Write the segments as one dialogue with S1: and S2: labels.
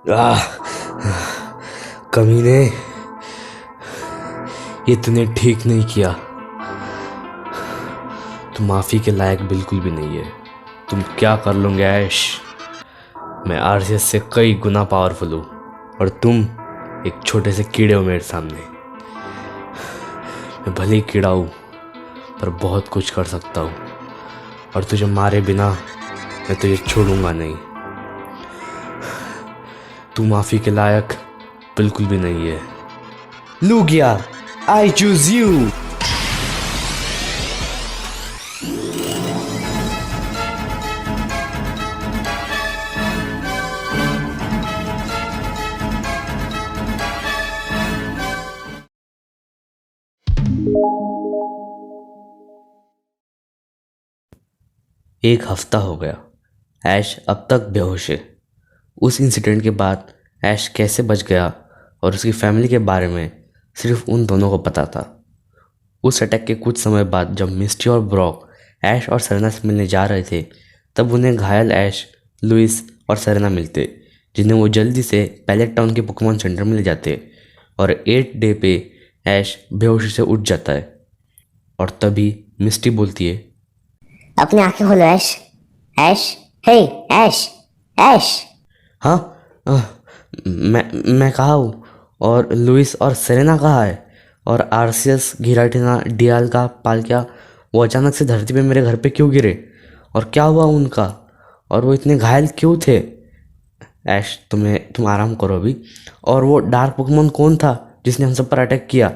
S1: आह, कमीने, ये तूने ठीक नहीं किया। तुम माफ़ी के लायक बिल्कुल भी नहीं है। तुम क्या कर लोगे ऐश? मैं आरसीएस से कई गुना पावरफुल हूँ और तुम एक छोटे से कीड़े हो मेरे सामने। मैं भले ही कीड़ा हूँ पर बहुत कुछ कर सकता हूँ और तुझे मारे बिना मैं तुझे छोड़ूंगा नहीं। तू माफ़ी के लायक बिल्कुल भी नहीं है। Lugia, I choose you. एक हफ्ता हो गया। ऐश अब तक बेहोश है। उस इंसिडेंट के बाद ऐश कैसे बच गया और उसकी फैमिली के बारे में सिर्फ उन दोनों को पता था। उस अटैक के कुछ समय बाद जब मिस्टी और ब्रॉक ऐश और सेरेना से मिलने जा रहे थे, तब उन्हें घायल ऐश, लुइस और सेरेना मिलते, जिन्हें वो जल्दी से पैलेट टाउन के पोकेमॉन सेंटर में ले जाते। और 8 डे पे ऐश बेहोशी से उठ जाता है और तभी मिस्टी बोलती है,
S2: अपनी आंखें खोलो ऐश। ऐश, हे ऐश, ऐश।
S1: हाँ, मैं कहाँ हूँ? और लुइस और सेरेना कहाँ है? और आरसीएस, गिराटिना, डियाल्गा, पाल्किया वो अचानक से धरती पे मेरे घर पे क्यों गिरे? और क्या हुआ उनका? और वो इतने घायल क्यों थे? ऐश, तुम आराम करो अभी। और वो डार्क पोकेमॉन कौन था जिसने हम सब पर अटैक किया?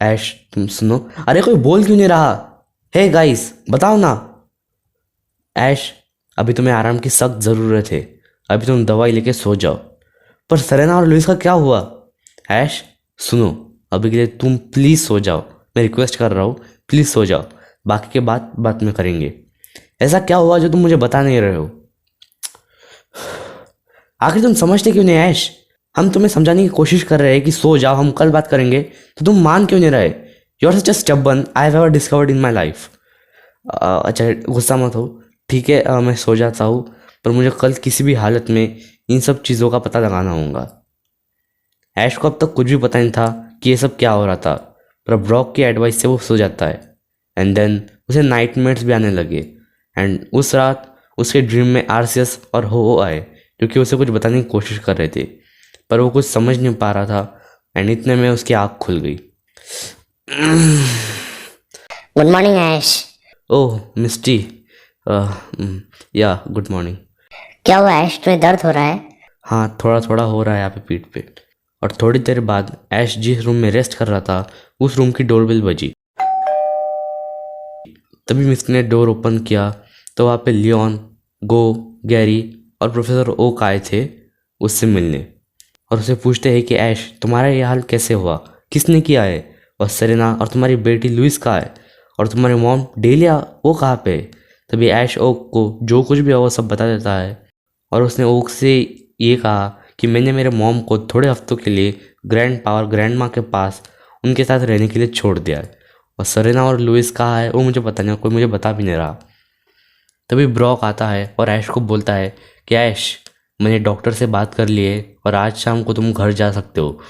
S1: ऐश, तुम सुनो। अरे कोई बोल क्यों नहीं रहा? हे गाइस, बताओ ना। ऐश, अभी तुम्हें आराम की सख्त ज़रूरत है। अभी तुम दवाई लेके सो जाओ। पर सेरेना और लुइस का क्या हुआ? ऐश, सुनो, अभी के लिए तुम प्लीज़ सो जाओ। मैं रिक्वेस्ट कर रहा हूँ, प्लीज़ सो जाओ। बाकी के बात में करेंगे। ऐसा क्या हुआ जो तुम मुझे बता नहीं रहे हो? आखिर तुम समझते क्यों नहीं ऐश? हम तुम्हें समझाने की कोशिश कर रहे हैं कि सो जाओ, हम कल बात करेंगे, तो तुम मान क्यों नहीं रहे? You are such a stubborn I have ever discovered in my life. अच्छा, गुस्सा मत हो। ठीक है, मैं सो जाता हूँ, पर मुझे कल किसी भी हालत में इन सब चीज़ों का पता लगाना होगा। ऐश को अब तक कुछ भी पता नहीं था कि ये सब क्या हो रहा था, पर ब्रॉक की एडवाइस से वो सो जाता है। एंड देन उसे नाइटमेयर्स भी आने लगे। एंड उस रात उसके ड्रीम में आरसीएस और हो आए, क्योंकि उसे कुछ बताने की कोशिश कर रहे थे, पर वो कुछ समझ नहीं पा रहा था। एंड इतने में उसकी आँख खुल गई।
S2: गुड मॉर्निंग ऐश।
S1: ओह मिस्टी, या गुड मॉर्निंग।
S2: क्या हुआ ऐश, तुम्हें दर्द हो रहा है?
S1: हाँ, थोड़ा थोड़ा हो रहा है यहाँ पे पीठ पे। और थोड़ी देर बाद ऐश जिस रूम में रेस्ट कर रहा था, उस रूम की डोरबेल बजी। तभी मिस्टी ने डोर ओपन किया तो वहाँ पे लियोन, गो, गैरी और प्रोफेसर ओक आए थे उससे मिलने। और उसे पूछते हैं कि ऐश, तुम्हारा ये हाल कैसे हुआ, किसने किया है? और सेरेना और तुम्हारी बेटी लुइस कहाँ है? और तुम्हारी मॉम डेलिया, वो कहाँ पे है? तभी ऐश ओक को जो कुछ भी है वो सब बता देता है। और उसने ओक से ये कहा कि मैंने मेरे मॉम को थोड़े हफ्तों के लिए ग्रैंड पा और ग्रैंड माँ के पास उनके साथ रहने के लिए छोड़ दिया है। और सेरेना और लुइस कहाँ है वो मुझे पता नहीं, कोई मुझे बता भी नहीं रहा। तभी ब्रॉक आता है और ऐश को बोलता है कि ऐश, मैंने डॉक्टर से बात कर ली है और आज शाम को तुम घर जा सकते हो।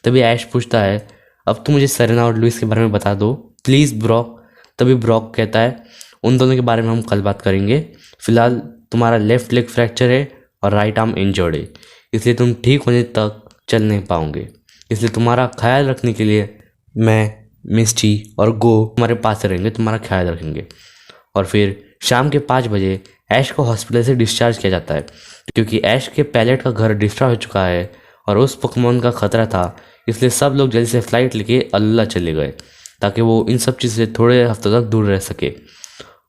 S1: तभी ऐश पूछता है, अब तुम मुझे सेरेना और लुइस के बारे में बता दो प्लीज़ ब्रॉक। तभी ब्रॉक कहता है, उन दोनों के बारे में हम कल बात करेंगे। फिलहाल तुम्हारा लेफ्ट लेग फ्रैक्चर है और राइट आर्म इंजर्ड है, इसलिए तुम ठीक होने तक चल नहीं पाओगे। इसलिए तुम्हारा ख्याल रखने के लिए मैं, मिस्टी और गो तुम्हारे पास रहेंगे, तुम्हारा ख्याल रखेंगे। और फिर शाम के 5 बजे ऐश को हॉस्पिटल से डिस्चार्ज किया जाता है, क्योंकि ऐश के पैलेट का घर डिस्ट्रॉय हो चुका है और उस पोकेमॉन का खतरा था। इसलिए सब लोग जल्दी से फ्लाइट लेके अल्लाह चले गए, ताकि वो इन सब चीज़ से थोड़े हफ्तों तक दूर रह सके।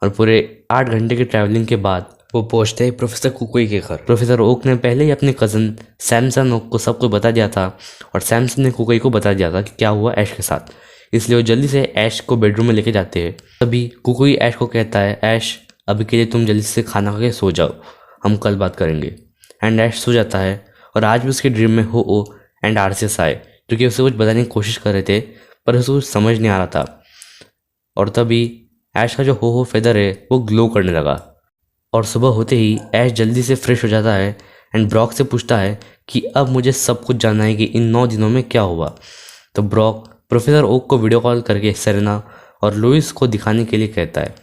S1: और पूरे 8 घंटे की ट्रैवलिंग के बाद वो पहुंचते हैं प्रोफेसर कुकुई के घर। प्रोफेसर ओक ने पहले ही अपने कज़न सैमसन ओक को सब कुछ बता दिया था, और सैमसन ने कुकुई को बता दिया था कि क्या हुआ ऐश के साथ। इसलिए वो जल्दी से ऐश को बेडरूम में लेके जाते हैं। तभी कुकुई ऐश को कहता है, ऐश, अभी के लिए तुम जल्दी से खाना खा के सो जाओ, हम कल बात करेंगे। एंड ऐश सो जाता है। और आज भी उसके ड्रीम में हो एंड आरसीएस आए, क्योंकि उसे कुछ बताने की कोशिश कर रहे थे, पर उसे कुछ समझ नहीं आ रहा था। और तभी ऐश का जो हो फेदर है वो ग्लो करने लगा। और सुबह होते ही ऐश जल्दी से फ्रेश हो जाता है एंड ब्रॉक से पूछता है कि अब मुझे सब कुछ जानना है कि इन 9 दिनों में क्या हुआ। तो ब्रॉक प्रोफेसर ओक को वीडियो कॉल करके सेरेना और लुइस को दिखाने के लिए कहता है।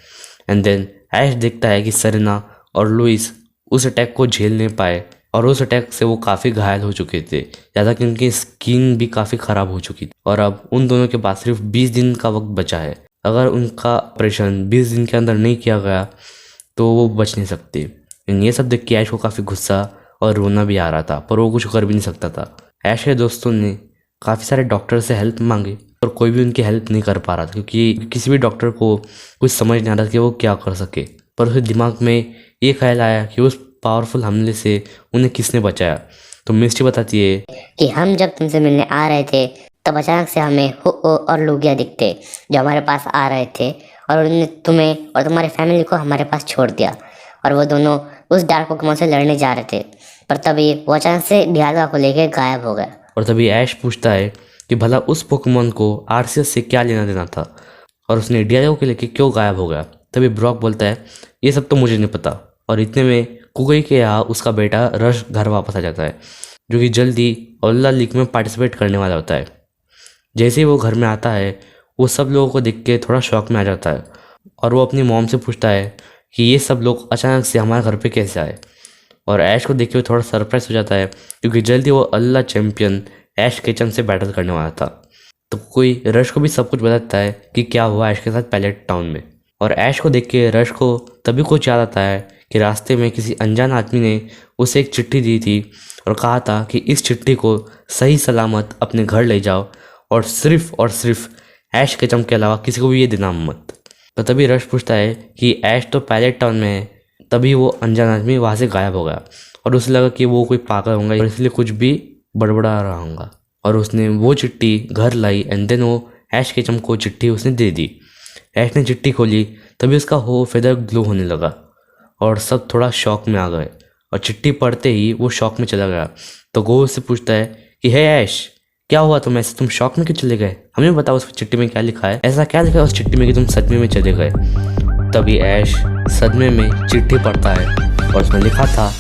S1: एंड देन ऐश देखता है कि सेरेना और लुइस उस अटैक को झेल नहीं पाए और उस अटैक से वो काफ़ी घायल हो चुके थे, ज़्यादा कि उनकी स्किन भी काफ़ी ख़राब हो चुकी थी और अब उन दोनों के पास सिर्फ 20 दिन का वक्त बचा है। अगर उनका ऑपरेशन 20 दिन के अंदर नहीं किया गया तो वो बच नहीं सकते। ये सब देख के ऐश को काफ़ी गुस्सा और रोना भी आ रहा था, पर वो कुछ कर भी नहीं सकता था। ऐश के दोस्तों ने काफ़ी सारे डॉक्टर से हेल्प मांगी और कोई भी उनकी हेल्प नहीं कर पा रहा था, क्योंकि किसी भी डॉक्टर को कुछ समझ नहीं आ रहा था कि वो क्या कर सके। पर उसके दिमाग में ये ख्याल आया कि उस पावरफुल हमले से उन्हें किसने बचाया। तो मिस्टी बताती है
S2: कि हम जब तुमसे मिलने आ रहे थे तब अचानक से हमें हुओ और लुगिया दिखते जो हमारे पास आ रहे थे, और उन्होंने तुम्हें और तुम्हारी फैमिली को हमारे पास छोड़ दिया, और वो दोनों उस डार्क पोकेमॉन से लड़ने जा रहे थे। पर तभी वो अचानक से डियागा को लेकर गायब हो गया।
S1: और तभी ऐश पूछता है कि भला उस पोकेमॉन को आर्सियस से क्या लेना देना था और उसने डियागो को लेके क्यों गायब हो गया। तभी ब्रॉक बोलता है ये सब तो मुझे नहीं पता। और इतने में कुगई के यहाँ उसका बेटा रश घर वापस आ जाता है, जो कि जल्दी ओल्ला लीग में पार्टिसिपेट करने वाला होता है। जैसे ही वो घर में आता है वो सब लोगों को देख के थोड़ा शॉक में आ जाता है और वो अपनी मॉम से पूछता है कि ये सब लोग अचानक से हमारे घर पे कैसे आए। और ऐश को देख के वो थोड़ा सरप्राइज हो जाता है, क्योंकि जल्दी वो अल्लाह चैंपियन ऐश केचम से बैटल करने वाला था। तो कोई रश को भी सब कुछ बताता है कि क्या हुआ ऐश के साथ पैलेट टाउन में। और ऐश को देख के रश को तभी कुछ याद आता है कि रास्ते में किसी अनजान आदमी ने उसे एक चिट्ठी दी थी और कहा था कि इस चिट्ठी को सही सलामत अपने घर ले जाओ और सिर्फ ऐश केचम के अलावा किसी को भी ये देना मत। तो तभी रश पूछता है कि ऐश तो पैलेट टाउन में है। तभी वो अनजान आदमी वहाँ से गायब हो गया और उसे लगा कि वो कोई पागल होगा और इसलिए कुछ भी बड़बड़ा रहा होगा। और उसने वो चिट्ठी घर लाई एंड देन वो ऐश केचम को चिट्ठी उसने दे दी। ऐश ने चिट्ठी खोली, तभी उसका हो फेदर ग्लो होने लगा और सब थोड़ा शॉक में आ गए। और चिट्ठी पढ़ते ही वो शॉक में चला गया। तो गो उससे पूछता है कि हे ऐश, क्या हुआ तुम ऐसे, तुम शॉक में क्यों चले गए? हमें बताओ उस चिट्ठी में क्या लिखा है, ऐसा क्या लिखा है उस चिट्ठी में कि तुम सदमे में चले गए। तभी ऐश सदमे में चिट्ठी पढ़ता है और उसमें लिखा था